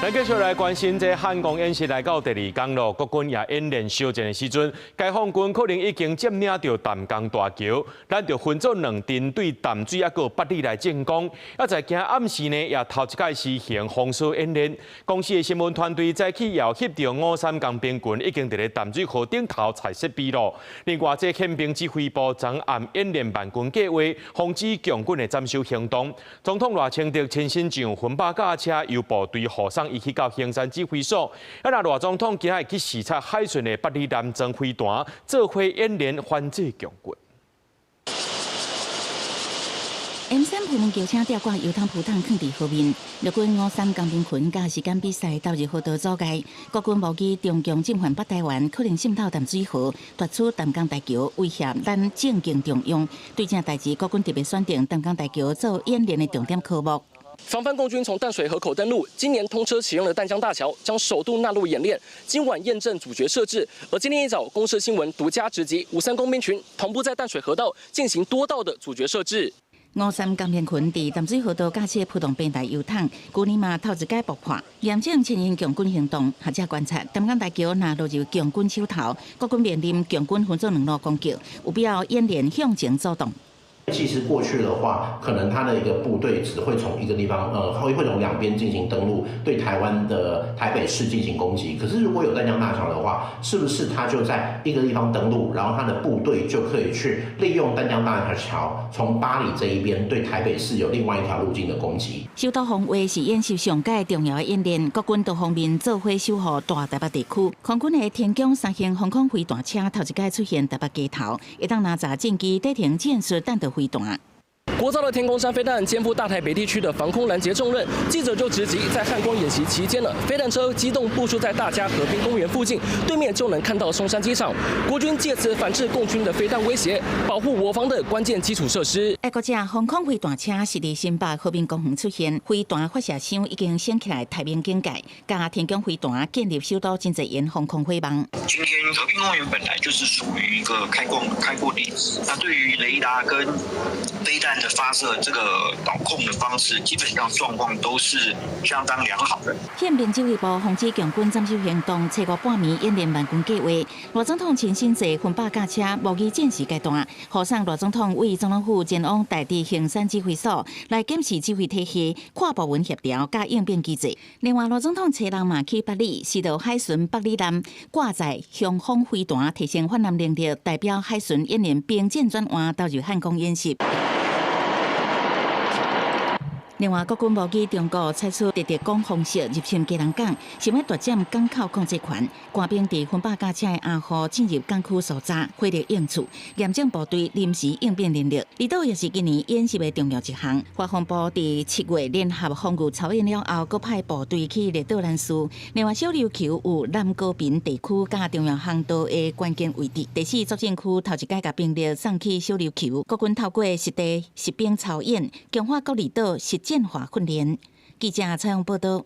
咱繼續來關心這漢光演習來到第二天咯，國軍也演練燒戰的時陣，解放軍可能已經佔領到淡江大橋，咱就分做兩陣對淡水還有八里來進攻。啊，在今暗時呢，也頭一屆實行封鎖演練。公司的新聞團隊早起也翕到53工兵群已經佇咧淡水河頂頭踩設備咯。另外，這憲兵指揮部昨暗演練萬軍計劃，防止強軍的斬首行動。總統賴清德親身上軍八架車，由部隊護送。伊去到衡山指揮所，啊！那賴總統今日去視察海巡的八里南征飛彈，做伙演練反制強軍。M3普門轎車吊掛油桶鋪桶囥佇河面，陸軍53工兵群甲時間比賽斗日河道阻礙，國軍無記中共進犯北台灣，可能滲透淡水河，奪取淡江大橋，威脅咱政經中央。對這代志，國軍特別選定淡江大橋做演練的重點科目。防範共軍從淡水河口登陸，今年通車啟用的淡江大橋將首度納入演練。今晚驗證主角設置，而今天一早，公社新聞獨家直擊53工兵群同步在淡水河道進行多道的主角設置。53工兵群佇淡水河道架設普通平台油桶，去年嘛頭一屆爆破，嚴正前因強軍行動。學者觀察，淡江大橋若落入強軍手頭，國軍面臨強軍分做兩路攻擊，有必要演練向前走動。其實過去的話，可能他的一個部隊只會從一個地方，會從兩邊進行登陸，對台灣的台北市進行攻擊。可是如果有淡江大橋的話，是不是他就在一個地方登陸，然後他的部隊就可以去利用淡江大橋從八里這一邊對台北市有另外一條路徑的攻擊？守島防衛是演習上屆重要的演練，國軍多方面做伙守護大台北地區。空軍的天宮3型防空飛彈車頭一屆出現台北街頭，會當拿查戰機底停戰術彈道飛彈。國造的天宮山飛彈肩負大台北地區的防空攔截重任，記者就直擊在漢光演習期間呢，飛彈車機動部署在大佳河濱公園附近，對面就能看到松山機場。國軍借此反制共軍的飛彈威脅，保護我方的關鍵基礎設施。愛國者防空飛彈車是在新北和平公園出現，飛彈發射箱已經升起來台面警戒，加天宮飛彈建立首都真濟沿防空飛網。今天和平公園本來就是屬於一個開闊地，那對於雷達跟飛彈的發射這個導控的方式，基本上狀況都是相當良好的。憲兵指揮部防止強軍斬首行動超過半年演練萬軍計劃，賴總統親身坐分8架車，模擬戰時階段，護送賴總統為總統府前往台地衡山指揮所來檢視指揮體系、跨部門協調甲應變機制。另外，賴總統車人嘛去八里，是到海巡八里南掛載雄風飛彈，提升反艦能力，代表海巡演練兵艦轉換投入漢光演習。另外，國軍無記中國採取特攻方式入侵基隆港，想要奪佔港口控制權。官兵佇分8架車的暗號進入港區搜查，火力應處，驗證部隊臨時應變能力。離島也是今年演習的重要一項。國防部佇7月聯合防禦操演了後，閣派部隊去列島蘭嶼。另外，小琉球有南高屏地區甲重要航道的關鍵位置。第4作戰區頭一屆甲兵力送去小琉球，國軍透過實地實兵操演，強化各離島實戰化訓練。記者採訪報道。